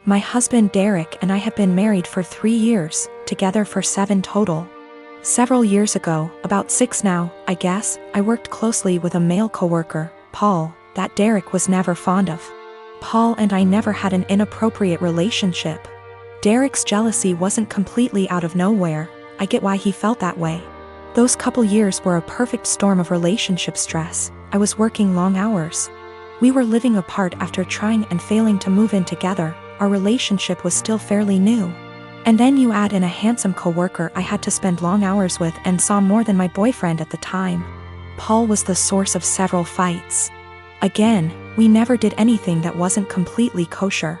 My husband Derek and I have been married for 3 years, together for 7 total. Several years ago, about 6 now, I guess, I worked closely with a male coworker, Paul, that Derek was never fond of. Paul and I never had an inappropriate relationship. Derek's jealousy wasn't completely out of nowhere. I get why he felt that way. Those couple years were a perfect storm of relationship stress. I was working long hours. We were living apart after trying and failing to move in together. Our relationship was still fairly new. And then you add in a handsome coworker I had to spend long hours with and saw more than my boyfriend at the time. Paul was the source of several fights. Again, we never did anything that wasn't completely kosher.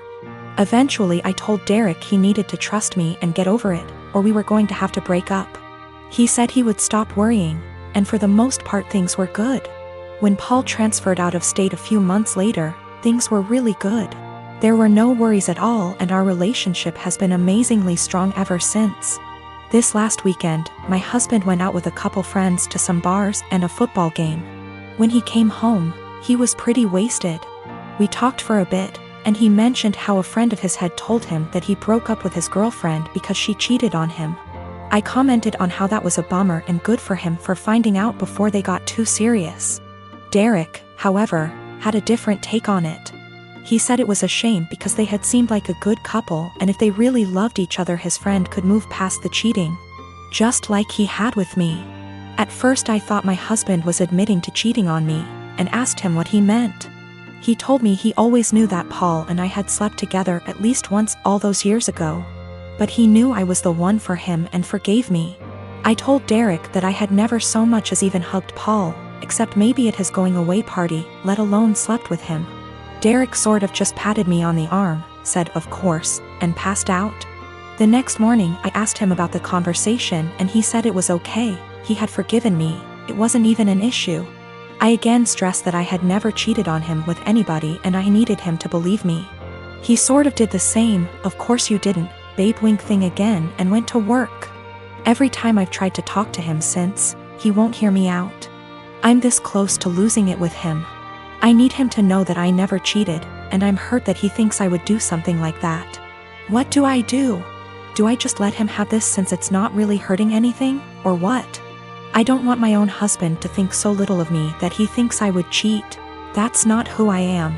Eventually I told Derek he needed to trust me and get over it, or we were going to have to break up. He said he would stop worrying, and for the most part things were good. When Paul transferred out of state a few months later, things were really good. There were no worries at all, and our relationship has been amazingly strong ever since. This last weekend, my husband went out with a couple friends to some bars and a football game. When he came home, he was pretty wasted. We talked for a bit, and he mentioned how a friend of his had told him that he broke up with his girlfriend because she cheated on him. I commented on how that was a bummer and good for him for finding out before they got too serious. Derek, however, had a different take on it. He said it was a shame because they had seemed like a good couple, and if they really loved each other his friend could move past the cheating. Just like he had with me. At first I thought my husband was admitting to cheating on me, and asked him what he meant. He told me he always knew that Paul and I had slept together at least once all those years ago. But he knew I was the one for him and forgave me. I told Derek that I had never so much as even hugged Paul, except maybe at his going away party, let alone slept with him. Derek sort of just patted me on the arm, said of course, and passed out. The next morning I asked him about the conversation and he said it was okay, he had forgiven me, it wasn't even an issue. I again stressed that I had never cheated on him with anybody and I needed him to believe me. He sort of did the same, of course you didn't, babe wink thing again, and went to work. Every time I've tried to talk to him since, he won't hear me out. I'm this close to losing it with him. I need him to know that I never cheated, and I'm hurt that he thinks I would do something like that. What do I do? Do I just let him have this since it's not really hurting anything, or what? I don't want my own husband to think so little of me that he thinks I would cheat. That's not who I am.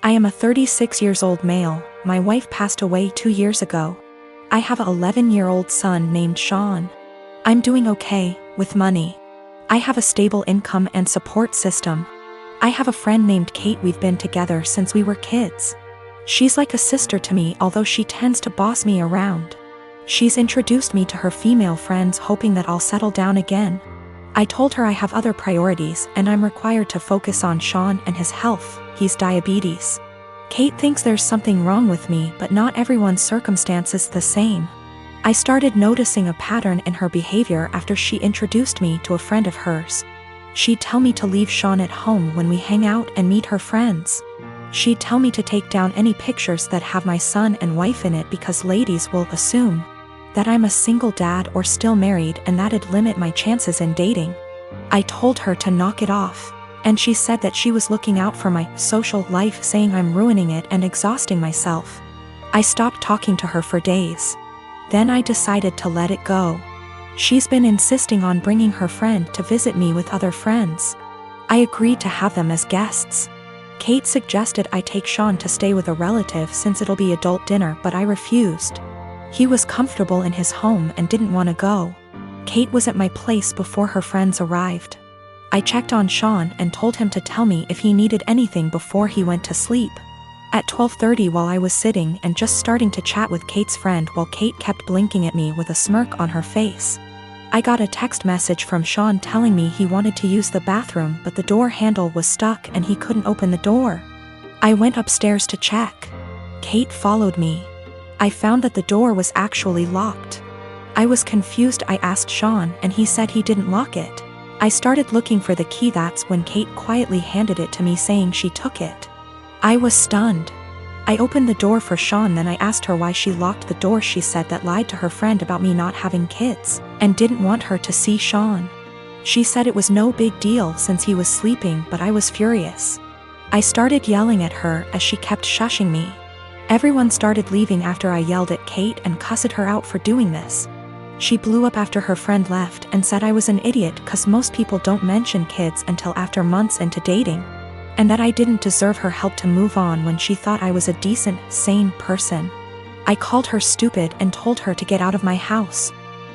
I am a 36 years old male. My wife passed away 2 years ago. I have an 11-year-old son named Sean. I'm doing okay, with money. I have a stable income and support system. I have a friend named Kate. We've been together since we were kids. She's like a sister to me, although she tends to boss me around. She's introduced me to her female friends hoping that I'll settle down again. I told her I have other priorities and I'm required to focus on Sean and his health. He's diabetes. Kate thinks there's something wrong with me, but not everyone's circumstance is the same. I started noticing a pattern in her behavior after she introduced me to a friend of hers. She'd tell me to leave Sean at home when we hang out and meet her friends. She'd tell me to take down any pictures that have my son and wife in it because ladies will assume that I'm a single dad or still married and that'd limit my chances in dating. I told her to knock it off, and she said that she was looking out for my social life, saying I'm ruining it and exhausting myself. I stopped talking to her for days. Then I decided to let it go. She's been insisting on bringing her friend to visit me with other friends. I agreed to have them as guests. Kate suggested I take Sean to stay with a relative since it'll be adult dinner, but I refused. He was comfortable in his home and didn't want to go. Kate was at my place before her friends arrived. I checked on Sean and told him to tell me if he needed anything before he went to sleep. At 12:30, while I was sitting and just starting to chat with Kate's friend while Kate kept blinking at me with a smirk on her face, I got a text message from Sean telling me he wanted to use the bathroom but the door handle was stuck and he couldn't open the door. I went upstairs to check. Kate followed me. I found that the door was actually locked. I was confused. I asked Sean and he said he didn't lock it. I started looking for the key. That's when Kate quietly handed it to me, saying she took it. I was stunned. I opened the door for Sean, then I asked her why she locked the door. She said that lied to her friend about me not having kids, and didn't want her to see Sean. She said it was no big deal since he was sleeping, but I was furious. I started yelling at her as she kept shushing me. Everyone started leaving after I yelled at Kate and cussed her out for doing this. She blew up after her friend left and said I was an idiot because most people don't mention kids until after months into dating, and that I didn't deserve her help to move on when she thought I was a decent, sane person. I called her stupid and told her to get out of my house.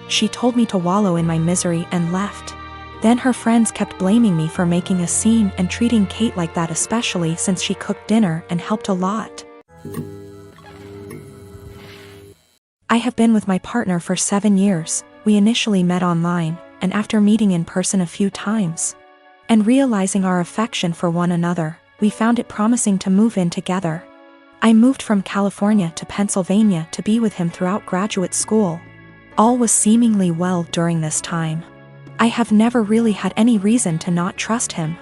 She told me to wallow in my misery and left. Then her friends kept blaming me for making a scene and treating Kate like that, especially since she cooked dinner and helped a lot. I have been with my partner for 7 years. We initially met online, and after meeting in person a few times and realizing our affection for one another, we found it promising to move in together. I moved from California to Pennsylvania to be with him throughout graduate school. All was seemingly well during this time. I have never really had any reason to not trust him.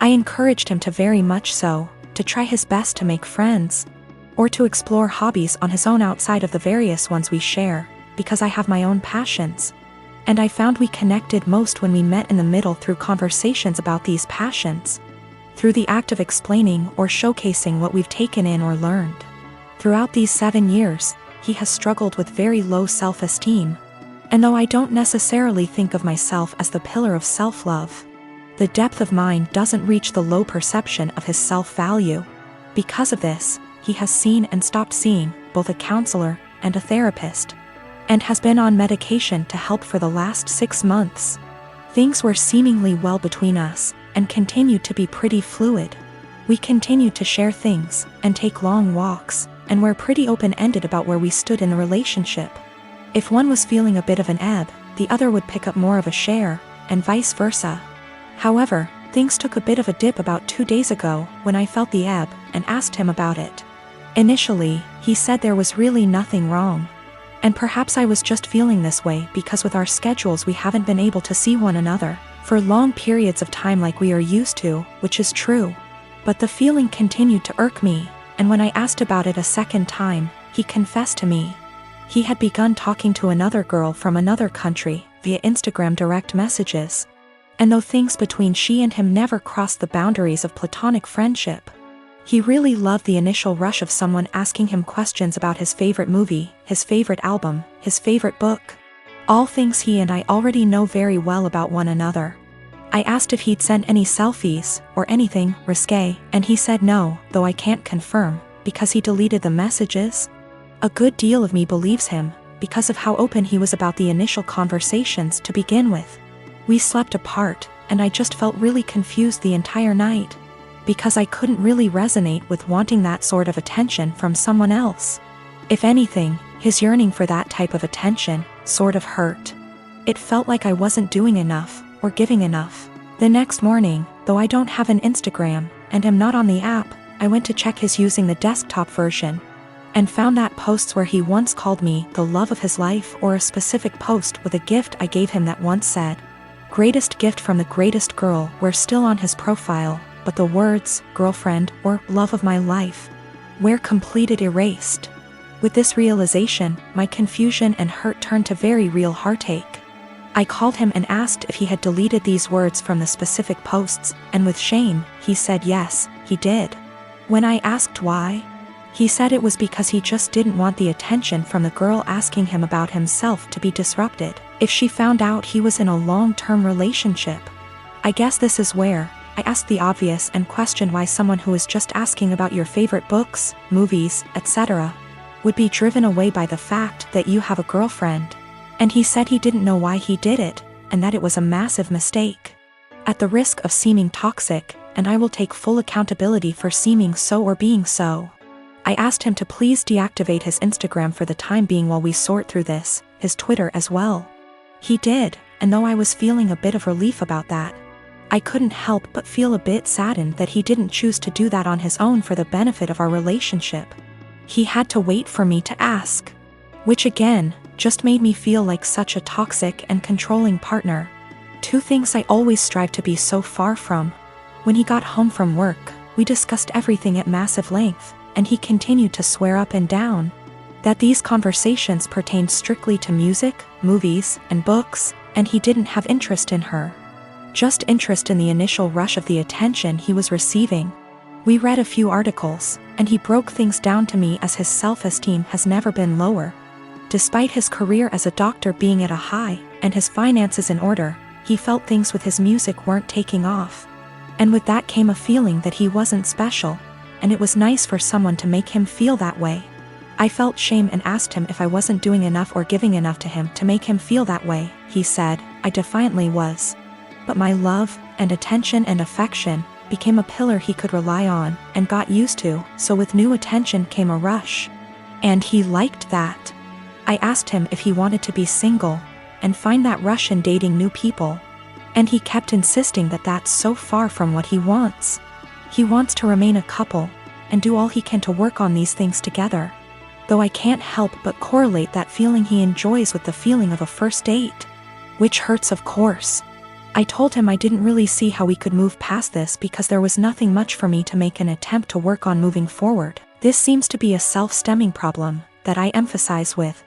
I encouraged him to, very much so, to try his best to make friends, or to explore hobbies on his own outside of the various ones we share, because I have my own passions. And I found we connected most when we met in the middle through conversations about these passions, through the act of explaining or showcasing what we've taken in or learned. Throughout these 7 years, he has struggled with very low self-esteem, and though I don't necessarily think of myself as the pillar of self-love, the depth of mine doesn't reach the low perception of his self-value. Because of this, he has seen and stopped seeing both a counselor and a therapist, and has been on medication to help for the last 6 months. Things were seemingly well between us, and continued to be pretty fluid. We continued to share things, and take long walks, and were pretty open-ended about where we stood in the relationship. If one was feeling a bit of an ebb, the other would pick up more of a share, and vice versa. However, things took a bit of a dip about 2 days ago when I felt the ebb and asked him about it. Initially, he said there was really nothing wrong, and perhaps I was just feeling this way because with our schedules we haven't been able to see one another for long periods of time like we are used to, which is true. But the feeling continued to irk me, and when I asked about it a second time, he confessed to me he had begun talking to another girl from another country via Instagram direct messages. And though things between she and him never crossed the boundaries of platonic friendship, he really loved the initial rush of someone asking him questions about his favorite movie, his favorite album, his favorite book. All things he and I already know very well about one another. I asked if he'd sent any selfies or anything risque, and he said no, though I can't confirm, because he deleted the messages. A good deal of me believes him, because of how open he was about the initial conversations to begin with. We slept apart, and I just felt really confused the entire night, because I couldn't really resonate with wanting that sort of attention from someone else. If anything, his yearning for that type of attention sort of hurt. It felt like I wasn't doing enough, or giving enough. The next morning, though I don't have an Instagram, and am not on the app, I went to check his using the desktop version, and found that posts where he once called me the love of his life, or a specific post with a gift I gave him that once said, "Greatest gift from the greatest girl," were still on his profile, but the words, girlfriend, or love of my life, were completed erased. With this realization, my confusion and hurt turned to very real heartache. I called him and asked if he had deleted these words from the specific posts, and with shame, he said yes, he did. When I asked why, he said it was because he just didn't want the attention from the girl asking him about himself to be disrupted if she found out he was in a long-term relationship. I guess this is where I asked the obvious and questioned why someone who is just asking about your favorite books, movies, etc., would be driven away by the fact that you have a girlfriend. And he said he didn't know why he did it, and that it was a massive mistake. At the risk of seeming toxic, and I will take full accountability for seeming so or being so, I asked him to please deactivate his Instagram for the time being while we sort through this, his Twitter as well. He did, and though I was feeling a bit of relief about that, I couldn't help but feel a bit saddened that he didn't choose to do that on his own for the benefit of our relationship. He had to wait for me to ask, which again, just made me feel like such a toxic and controlling partner. Two things I always strive to be so far from. When he got home from work, we discussed everything at massive length, and he continued to swear up and down that these conversations pertained strictly to music, movies, and books, and he didn't have interest in her. Just interest in the initial rush of the attention he was receiving. We read a few articles, and he broke things down to me as his self-esteem has never been lower. Despite his career as a doctor being at a high, and his finances in order, he felt things with his music weren't taking off. And with that came a feeling that he wasn't special, and it was nice for someone to make him feel that way. I felt shame and asked him if I wasn't doing enough or giving enough to him to make him feel that way. He said, I defiantly was. But my love, and attention and affection, became a pillar he could rely on, and got used to, so with new attention came a rush. And he liked that. I asked him if he wanted to be single, and find that rush in dating new people. And he kept insisting that that's so far from what he wants. He wants to remain a couple, and do all he can to work on these things together. Though I can't help but correlate that feeling he enjoys with the feeling of a first date. Which hurts, of course. I told him I didn't really see how we could move past this because there was nothing much for me to make an attempt to work on moving forward. This seems to be a self-stemming problem that I emphasize with,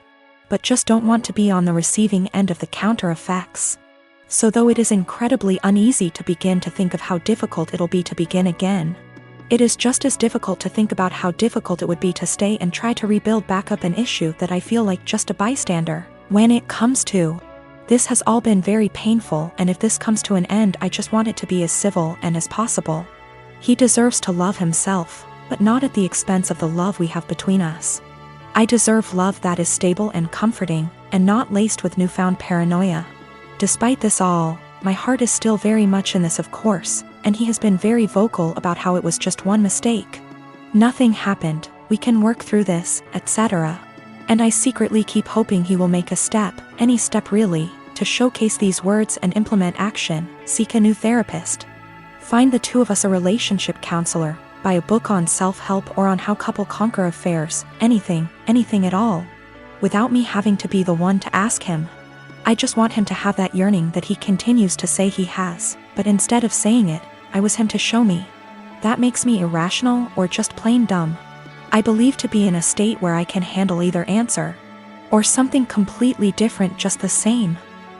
but just don't want to be on the receiving end of the counter effects. So though it is incredibly uneasy to begin to think of how difficult it'll be to begin again, it is just as difficult to think about how difficult it would be to stay and try to rebuild back up an issue that I feel like just a bystander. When it comes to, this has all been very painful, and if this comes to an end, I just want it to be as civil and as possible. He deserves to love himself, but not at the expense of the love we have between us. I deserve love that is stable and comforting, and not laced with newfound paranoia. Despite this all, my heart is still very much in this, of course, and he has been very vocal about how it was just one mistake. Nothing happened, we can work through this, etc. And I secretly keep hoping he will make a step, any step really, to showcase these words and implement action, seek a new therapist. Find the two of us a relationship counselor, buy a book on self-help or on how couple conquer affairs, anything at all. Without me having to be the one to ask him. I just want him to have that yearning that he continues to say he has, but instead of saying it, I was him to show me. That makes me irrational or just plain dumb. I believe to be in a state where I can handle either answer. Or something completely different just the same.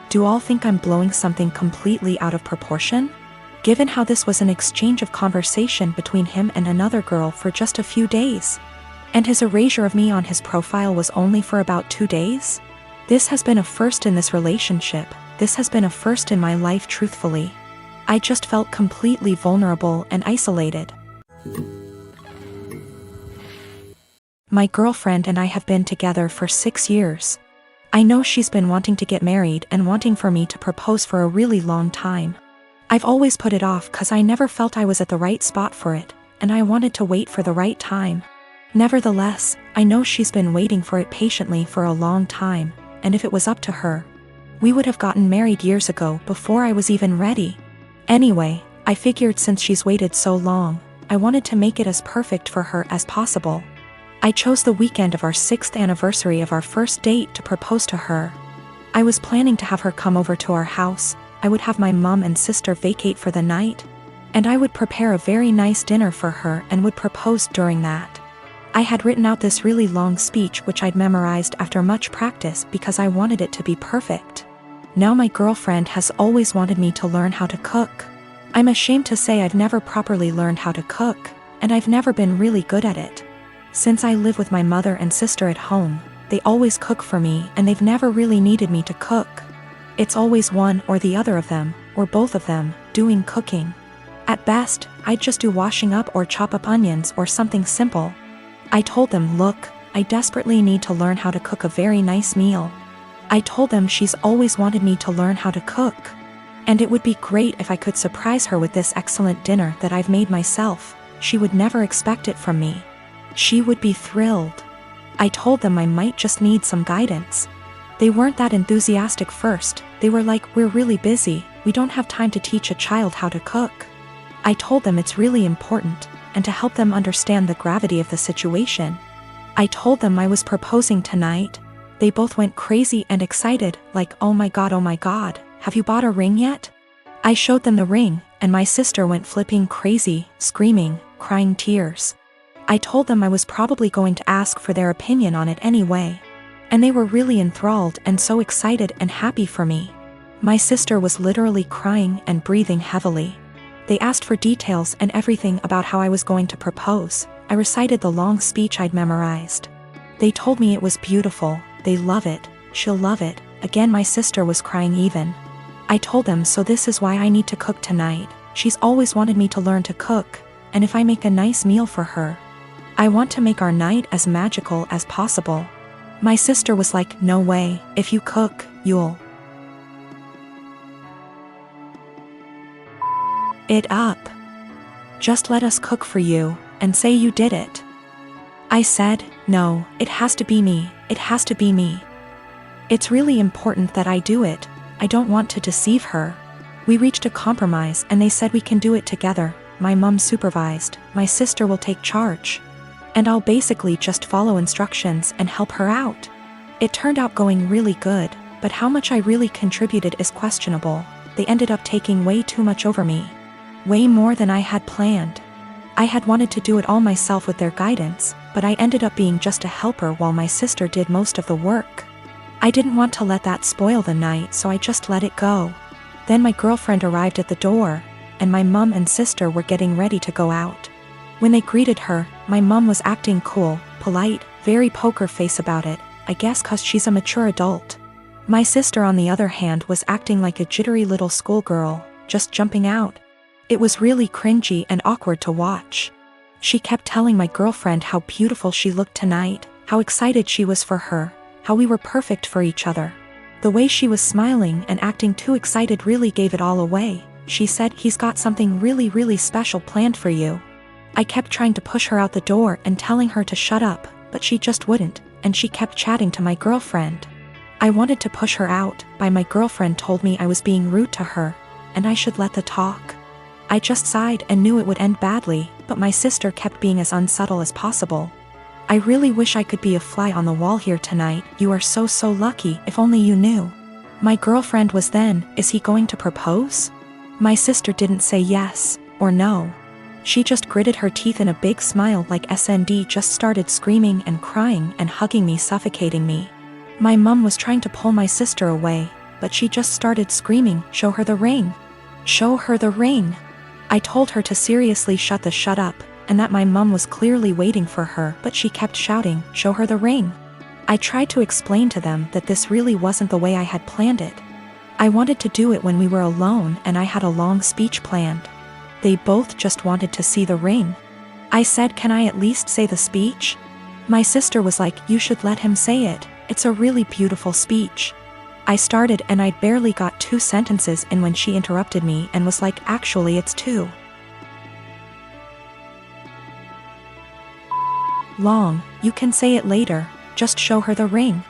Do all think I'm blowing something completely out of proportion? Given how this was an exchange of conversation between him and another girl for just a few days. And his erasure of me on his profile was only for about 2 days? This has been a first in this relationship, this has been a first in my life truthfully. I just felt completely vulnerable and isolated. My girlfriend and I have been together for 6 years. I know she's been wanting to get married and wanting for me to propose for a really long time. I've always put it off because I never felt I was at the right spot for it, and I wanted to wait for the right time. Nevertheless, I know she's been waiting for it patiently for a long time, and if it was up to her, we would have gotten married years ago before I was even ready. Anyway, I figured since she's waited so long, I wanted to make it as perfect for her as possible. I chose the weekend of our 6th anniversary of our first date to propose to her. I was planning to have her come over to our house, I would have my mom and sister vacate for the night, and I would prepare a very nice dinner for her and would propose during that. I had written out this really long speech which I'd memorized after much practice because I wanted it to be perfect. Now my girlfriend has always wanted me to learn how to cook. I'm ashamed to say I've never properly learned how to cook, and I've never been really good at it. Since I live with my mother and sister at home, they always cook for me and they've never really needed me to cook. It's always one or the other of them, or both of them, doing cooking. At best, I'd just do washing up or chop up onions or something simple. I told them, look, I desperately need to learn how to cook a very nice meal. I told them she's always wanted me to learn how to cook. And it would be great if I could surprise her with this excellent dinner that I've made myself. She would never expect it from me. She would be thrilled. I told them I might just need some guidance. They weren't that enthusiastic first, they were like, we're really busy, we don't have time to teach a child how to cook. I told them it's really important, and to help them understand the gravity of the situation. I told them I was proposing tonight. They both went crazy and excited, like, oh my god, have you bought a ring yet? I showed them the ring, and my sister went flipping crazy, screaming, crying tears. I told them I was probably going to ask for their opinion on it anyway. And they were really enthralled and so excited and happy for me. My sister was literally crying and breathing heavily. They asked for details and everything about how I was going to propose. I recited the long speech I'd memorized. They told me it was beautiful, they love it, she'll love it. Again my sister was crying even. I told them, so this is why I need to cook tonight. She's always wanted me to learn to cook, and if I make a nice meal for her, I want to make our night as magical as possible. My sister was like, no way, if you cook, you'll it up. Just let us cook for you, and say you did it. I said, no, it has to be me, it has to be me. It's really important that I do it, I don't want to deceive her. We reached a compromise and they said we can do it together. My mom supervised, my sister will take charge. And I'll basically just follow instructions and help her out. It turned out going really good, but how much I really contributed is questionable. They ended up taking way too much over me. Way more than I had planned. I had wanted to do it all myself with their guidance, but I ended up being just a helper while my sister did most of the work. I didn't want to let that spoil the night, so I just let it go. Then my girlfriend arrived at the door, and my mom and sister were getting ready to go out. When they greeted her, my mom was acting cool, polite, very poker face about it, I guess 'cause she's a mature adult. My sister on the other hand was acting like a jittery little schoolgirl, just jumping out. It was really cringy and awkward to watch. She kept telling my girlfriend how beautiful she looked tonight, how excited she was for her, how we were perfect for each other. The way she was smiling and acting too excited really gave it all away. She said, he's got something really special planned for you. I kept trying to push her out the door and telling her to shut up, but she just wouldn't, and she kept chatting to my girlfriend. I wanted to push her out, but my girlfriend told me I was being rude to her, and I should let the talk. I just sighed and knew it would end badly, but my sister kept being as unsubtle as possible. I really wish I could be a fly on the wall here tonight, you are so lucky, if only you knew. My girlfriend was then, is he going to propose? My sister didn't say yes, or no. She just gritted her teeth in a big smile like SND just started screaming and crying and hugging me, suffocating me. My mom was trying to pull my sister away, but she just started screaming, show her the ring. Show her the ring. I told her to seriously shut up, and that my mom was clearly waiting for her, but she kept shouting, show her the ring. I tried to explain to them that this really wasn't the way I had planned it. I wanted to do it when we were alone and I had a long speech planned. They both just wanted to see the ring. I said, can I at least say the speech? My sister was like, you should let him say it, it's a really beautiful speech. I started and I'd barely got 2 sentences in when she interrupted me and was like, actually it's 2. Long, you can say it later, just show her the ring.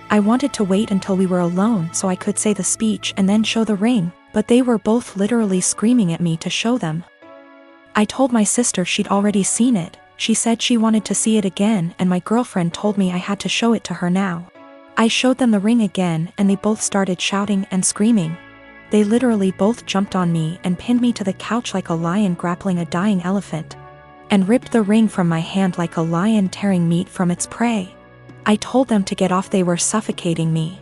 I wanted to wait until we were alone so I could say the speech and then show the ring, but they were both literally screaming at me to show them. I told my sister she'd already seen it, she said she wanted to see it again, and my girlfriend told me I had to show it to her now. I showed them the ring again and they both started shouting and screaming. They literally both jumped on me and pinned me to the couch like a lion grappling a dying elephant, and ripped the ring from my hand like a lion tearing meat from its prey. I told them to get off, they were suffocating me.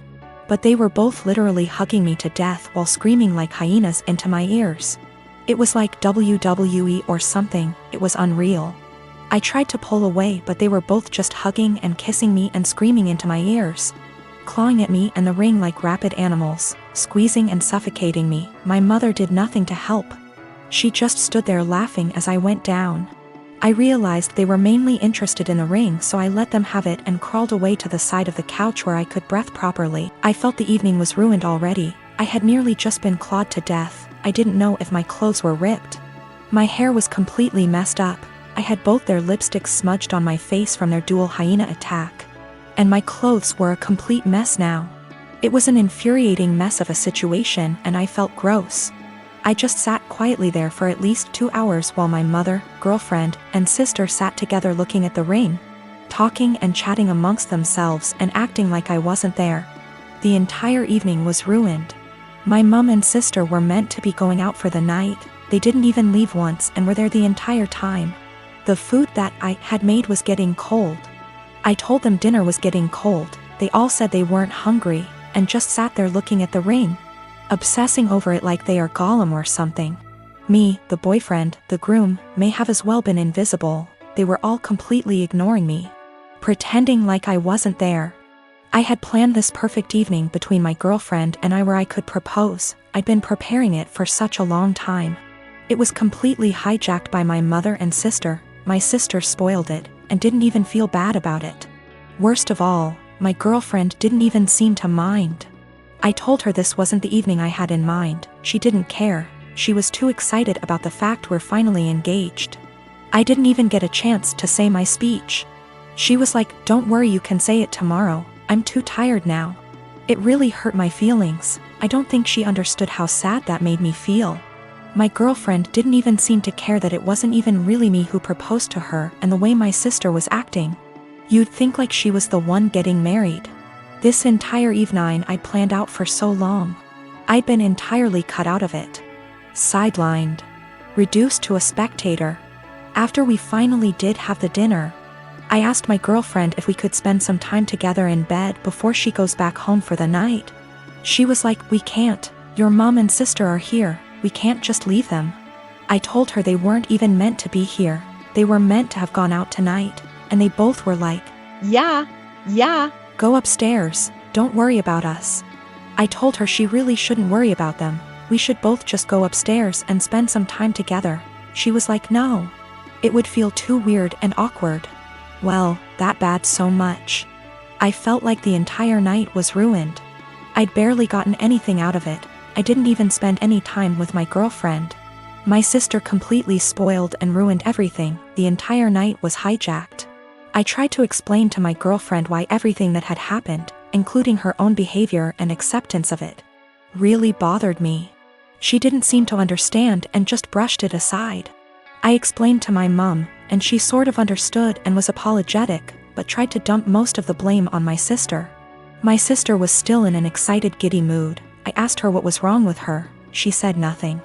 But they were both literally hugging me to death while screaming like hyenas into my ears. It was like WWE or something, it was unreal. I tried to pull away but they were both just hugging and kissing me and screaming into my ears, clawing at me and the ring like rabid animals, squeezing and suffocating me. My mother did nothing to help. She just stood there laughing as I went down. I realized they were mainly interested in the ring, so I let them have it and crawled away to the side of the couch where I could breathe properly. I felt the evening was ruined already. I had nearly just been clawed to death. I didn't know if my clothes were ripped. My hair was completely messed up. I had both their lipsticks smudged on my face from their dual hyena attack. And my clothes were a complete mess now. It was an infuriating mess of a situation and I felt gross. I just sat quietly there for at least 2 hours while my mother, girlfriend, and sister sat together looking at the ring, talking and chatting amongst themselves and acting like I wasn't there. The entire evening was ruined. My mom and sister were meant to be going out for the night. They didn't even leave once and were there the entire time. The food that I had made was getting cold. I told them dinner was getting cold. They all said they weren't hungry and just sat there looking at the ring, obsessing over it like they are Gollum or something. Me, the boyfriend, the groom, may have as well been invisible. They were all completely ignoring me, pretending like I wasn't there. I had planned this perfect evening between my girlfriend and I where I could propose. I'd been preparing it for such a long time. It was completely hijacked by my mother and sister. My sister spoiled it and didn't even feel bad about it. Worst of all, my girlfriend didn't even seem to mind. I told her this wasn't the evening I had in mind. She didn't care. She was too excited about the fact we're finally engaged. I didn't even get a chance to say my speech. She was like, "Don't worry, you can say it tomorrow. I'm too tired now." It really hurt my feelings. I don't think she understood how sad that made me feel. My girlfriend didn't even seem to care that it wasn't even really me who proposed to her, and the way my sister was acting, you'd think like she was the one getting married. This entire evening I'd planned out for so long. I'd been entirely cut out of it. Sidelined. Reduced to a spectator. After we finally did have the dinner, I asked my girlfriend if we could spend some time together in bed before she goes back home for the night. She was like, "We can't. Your mom and sister are here. We can't just leave them." I told her they weren't even meant to be here. They were meant to have gone out tonight, and they both were like, Yeah. Go upstairs. Don't worry about us." I told her she really shouldn't worry about them. We should both just go upstairs and spend some time together. She was like, "No. It would feel too weird and awkward." Well, that bad so much. I felt like the entire night was ruined. I'd barely gotten anything out of it. I didn't even spend any time with my girlfriend. My sister completely spoiled and ruined everything. The entire night was hijacked. I tried to explain to my girlfriend why everything that had happened, including her own behavior and acceptance of it, really bothered me. She didn't seem to understand and just brushed it aside. I explained to my mom, and she sort of understood and was apologetic, but tried to dump most of the blame on my sister. My sister was still in an excited, giddy mood. I asked her what was wrong with her. She said nothing.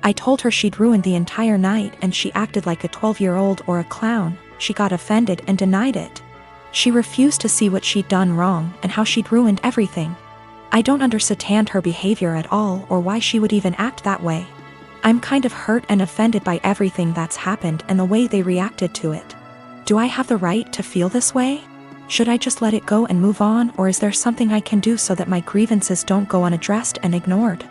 I told her she'd ruined the entire night and she acted like a 12-year-old or a clown. She got offended and denied it. She refused to see what she'd done wrong and how she'd ruined everything. I don't understand her behavior at all or why she would even act that way. I'm kind of hurt and offended by everything that's happened and the way they reacted to it. Do I have the right to feel this way? Should I just let it go and move on, or is there something I can do so that my grievances don't go unaddressed and ignored?